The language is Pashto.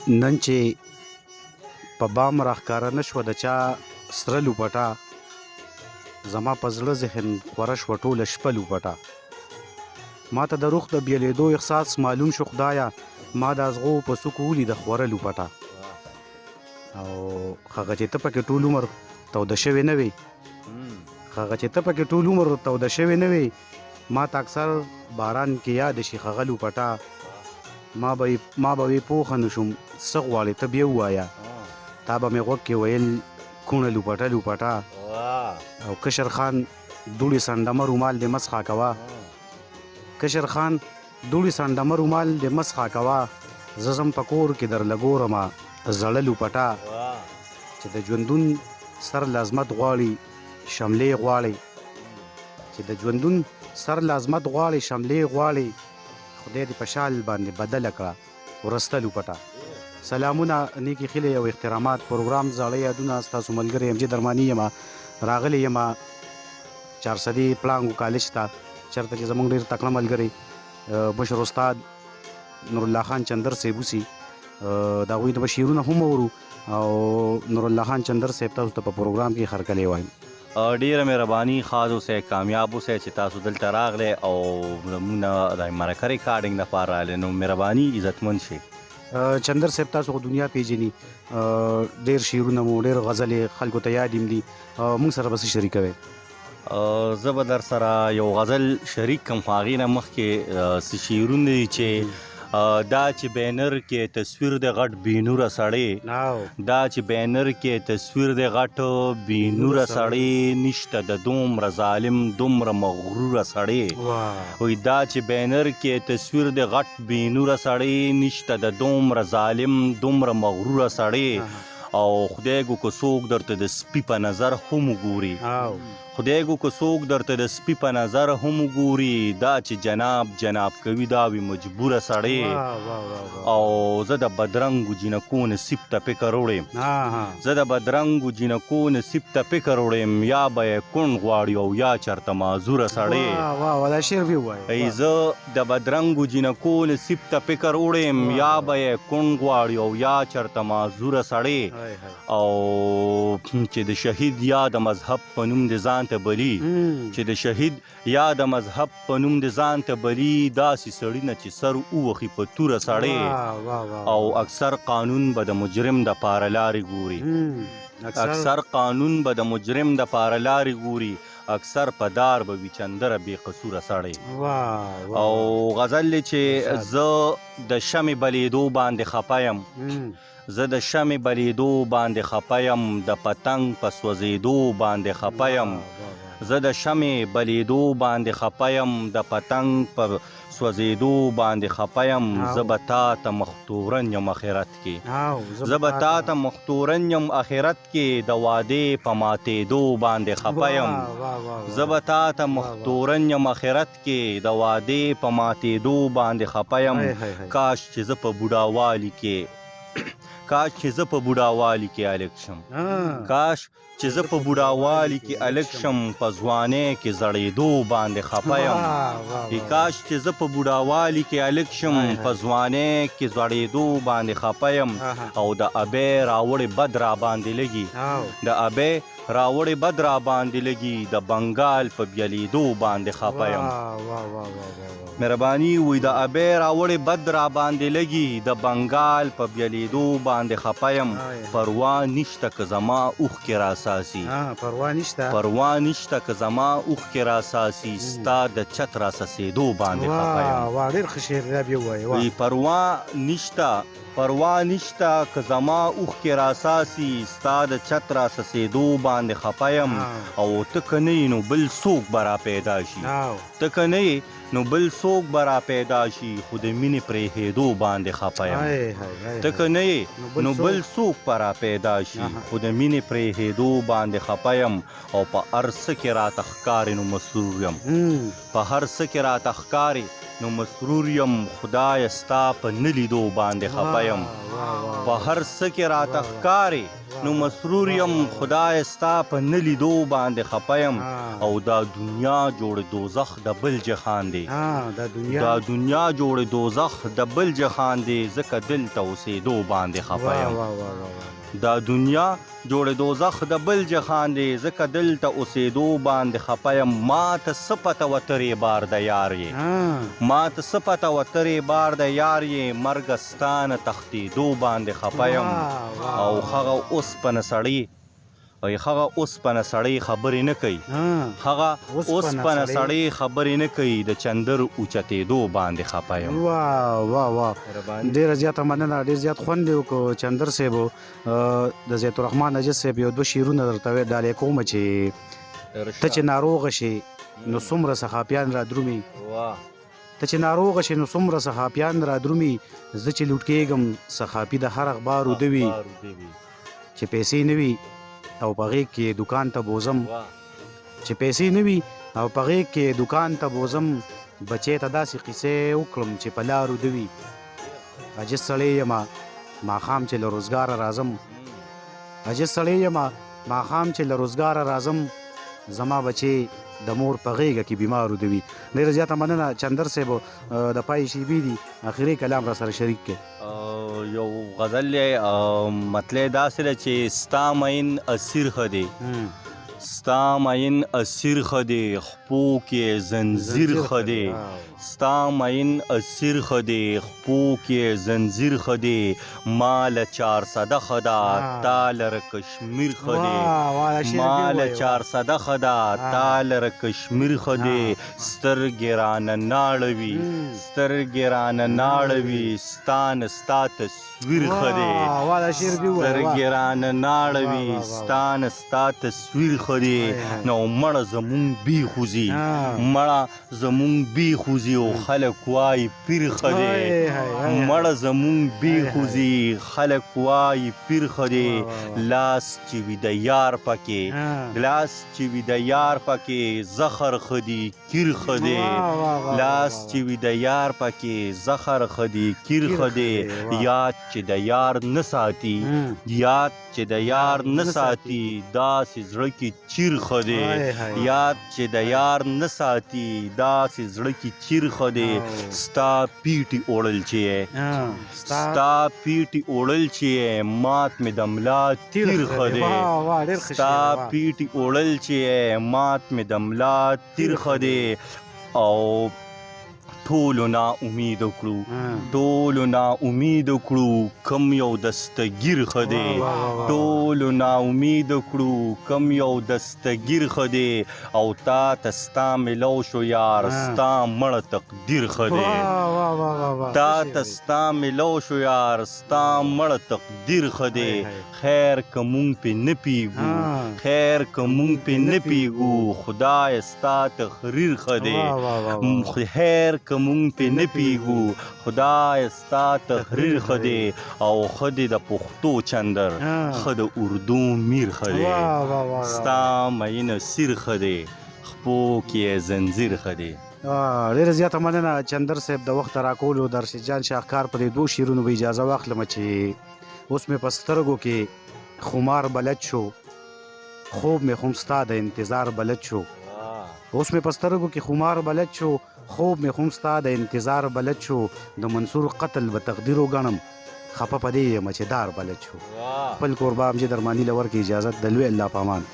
نن چې په بام راښکاره نه شوه د چا سره لوپټه زما په زړه ذهن خوره شوه ټوله شپه لوپټه ما ته د روح د بیلېدو احساس معلوم شو خدایه ما د ازغو په څوکو ولیده خوره لوپټه او هغه چې ته پکې ټول عمر توده شوې نه وې هغه چې ته پکې ټول عمر توده شوې نه وې ما ته اکثر باران کې یاد شي هغه لوپټه ما به وی پوښه نه شوم څه غواړې ته بیا ووایه تا به مې غوږ کې ویل کوڼه لوپټه لوپټه او کشر خان دوړې سنډمه رومال دې مسخه کوه کشر خان دوړې سنډمه رومال دې مسخه کوه زه ځم په کور کې درله ګورمه زړه لوپټه چې د ژوندون سر لازمت غواړي شملې غواړي چې د ژوندون سر لازمت غواړي شملې غواړي خدای دې په شال باندې بدله کړه ورسته لوپټه سلامونه نیکی خیلې او احترامات پروګرام زاړه یادونه ستاسو ملګری امجد درمانی یم راغلی یم چارسدي پړانګو کالج ته چېرته چې زموږ ډېر تکړه ملګری بشر استاد نور الله خان چندر صاحب اوسي د هغوی د به شعرونه هم اورو او نور الله خان چندر صاحب تاسو ته په پروګرام کې هرکلی وایم ډیره مهرباني ښاد اوسئ کامیاب اوسئ چې تاسو دلته راغلی او زموږ نه د مرکه ریکارډینګ دپاره راغلی نو مهرباني عزتمند شئ چندر صاحب تاسو خو دنیا پیژني ډېر شعرونه مو ډېر غزلې خلکو ته یاد هم دي موږ سره به څه شریکوئ زه به در سره یو غزل شریک کړم خو هغې نه مخکې څه شعرونه دي چې دا چې بینر کې تصویر د غټ بینوره سړی دا چې بینر کې تصویر د غټ بینوره سړی نشته د دومره ظالم دومره مغروره سړی وای دا چې بینر کې تصویر د غټ بینوره سړی نشته د دومره ظالم دومره مغروره سړی او خدای ګو که څوک درته د سپي په نظر هم وګوري خدای ګو که څوک درته د سپي په نظر هم وګوري دا چې جناب کوي دا وي مجبوره سړی او زه د بدرنګو جینکو نصیب ته فکر وړم زه د بدرنګو جینکو نصیب ته فکر وړم یا به یې کونډ غواړي او یا چېرته معذوره سړی ای زه د بدرنګو جینکو نصیب ته فکر وړم یا به یې کونډ غواړي او یا چېرته معذوره سړی او چې د شهید یا د مذهب په نوم د ځان ته بلی چې د شهید یا د مذهب په نوم د ځان ته بلی داسې سړي نه چې سر ووخي په توره سړی او اکثر قانون به د مجرم د پاره لارې ګوري اکثر قانون به د مجرم د پاره لارې ګوري اکثر په دار به وي چندره بې قصوره سړی او غزل چې زه د شمې بلیدو باندې خفه یم زه د شمې بلیدو باندې خفه یم د پتنګ په سوځېدو باندې خفه یم زه د شمې بلیدو باندې خفه یم د پتنګ په سوځېدو باندې خفه یم زه به تا ته مختورن یم اخرت کې زه به تا ته مختورن یم اخرت کې د وعدې په ماتېدو باندې خفه یم زه به تا ته مختورن یم اخرت کې د وعدې په ماتېدو باندې خفه یم کاش چې زه په بوډاوالي کې کاش چې زه په بوډاوالي کې الک شم کاش چې زه په بوډاوالي کې الک شم په ځوانۍ کې زړېدو باندې خفه یم کاش چې زه په بوډاوالي کې الک شم په ځوانۍ کې زړېدو باندې خفه یم او د ابۍ راوړې بد را باندې لګي د ابۍ راوړې بد را باندې لګي د بنګال په بیلیدو باندې خفه یم مهرباني وي د ابۍ راوړې بد را باندې لګي د بنګال په بیلیدو باندې خفه یم پروا نشته که زما اوښکې راساسي پروا نشته که زما اوښکې راساسي ستا د چت راسسېدو باندې خفه یم پروا نشته که زما اوښکې راساسي ستا د چت راسسېدو باندې خفه یم او ته که نه یې نو بل څوک به را پیدا شي ته که نه یې نو بل څوک به را پیدا شي خو د مینې پرېښېدو باندې خفه یم ته که نه یې نو بل څوک به را پیدا شي خو د مینې پرېښېدو باندې خفه یم او په هر څه کې راته ښکارې نو مسرور یم په هر څه کې راته ښکارې نو مسرور یم خدایه ستا په نه لیدو باندې خفه یم په هر څه کې راته ښکارې نو مسرور یم خدای ستا په نه لیدو باندې خفه یم او دا دنیا جوړ دوزخ د بل جهان دی دا دنیا جوړ دوزخ د بل جهان دی ځکه دلته اوسېدو باندې خفه یم دا دنیا جوړ دوزخ د بل جهان دی ځکه دلته اوسېدو باندې خفه یم ما ته څه پته وه ترې بار د یار یې ما ته څه پته وه ترې بار د یار یې مرګه ستا نه تښتېدو باندې خفه یم او هغه اوسپنه سړی خبرې نه کوي هغه اوسپنه سړی خبرې نه کوي د چندر اوچتېدو باندې خفه یم ډېره زیاته مننه ډېر زیات خوند یې وکړو چندر صاحب د زیت الرحمن نجس صاحب یو دوه شعرونه درته ډالۍ کوم چې ته چې ناروغه شې نو څومره صحافیان را درومي ته چې ناروغه شې نو څومره صحافیان را درومي زه چې لوټ کېږم صحافي د هر اخبار ودوي چې پیسې نه وي او په غېږ کې دکان ته بوزم چې پیسې نه وي او په غېږ کې دکان ته بوزم بچی ته داسې قیسې وکړم چې په لارو د وي عجز سړی یمه ماښام چې له روزګاره راځم عجز سړی یمه ماښام چې له روزګاره راځم زما بچی د مور په غېږه کې بیمارو د وي ډېره زیاته مننه چندر صاحب د پای شیبې دي اخري کلام را سره شریک کړي یو غزل مطلب داسې ده چې ستا مین اسیر ښه دی ستا مین اسیر ښه دی خپو کې زنځیر ښه دی ستا مین اسیر ښه دی خپو کې زنځیر ښه دی ما له 400 ښه ده تا لره کشمیر ښه دی ما له 400 ښه ده تا لره کشمیر ښه دی سترګې رانه ناړوي سترګې رانه ناړوي ستا نه ستا تصویر ښه دی سترګې رانه ناړوي ستا نه ستا تصویر ښه دی نو مړه زمونږ بیخوځي مړه زمونږ بیخوځي او خلک وایي پیر ښه دی مړه زمونږ بیخوځي خلک وایي پیر ښه دی لاس چې وي د یار پکې لاس چې وي د یار پکې زخر ښه دی کیر ښه دی لاس چې وي د یار پکې زخر ښه دی کیر ښه دی یاد چې د یار نه ساتي یاد چې د یار نه ساتي داسې زړه کې چیر ښه دی یاد چې د یار نه ساتي داسې زړه کې چیر ښه دی ستا پیټي اوړل چې ستا پیټي اوړل چې مات مې د ملا تیر ښه دی ستا پیټي اوړل چې مات مې د ملا تیر ښه دی او ټولو نا امید کړو ټولو نا امید کړو کم یو دستګیر ښه دی ټولو نا امید کړو کم یو دستګیر ښه دی او تا ته ستا ملو شو یار ستا مړه تقدیر ښه دی تا ته ستا ملو شو یار ستا مړه تقدیر ښه دی خیر که مونږ پې نه پیږو خیر که مونږ پې نه پیږو خدای ستا تقریر ښه دی خیر که مونږ پې نه پیږو خدای ستا تحریر ښه دی او ښه دی د پښتو چندر ښه د اردو میر ښه دی ستا مینه سیر ښه دی خپو کې زنځیر ښه دی ډېره زیاته مننه چندر صاحب د وخت راکولو د رشید جان شاهکار په دې دوه شعرونو به اجازه واخلم چې اوس مې په سترګو کې خمار بلد شو خوب مې خم ستا د انتظار بلد شو اوس مې په سترګو کې خمار بلد شو خوب مې خم ستا د انتظار بلد شو د منصور قتل به تقدیر وګڼم خفه په دې یم چې دار بلد شو خپل کوربه امجد ارماني له ورکړي اجازت د لوی الله په امان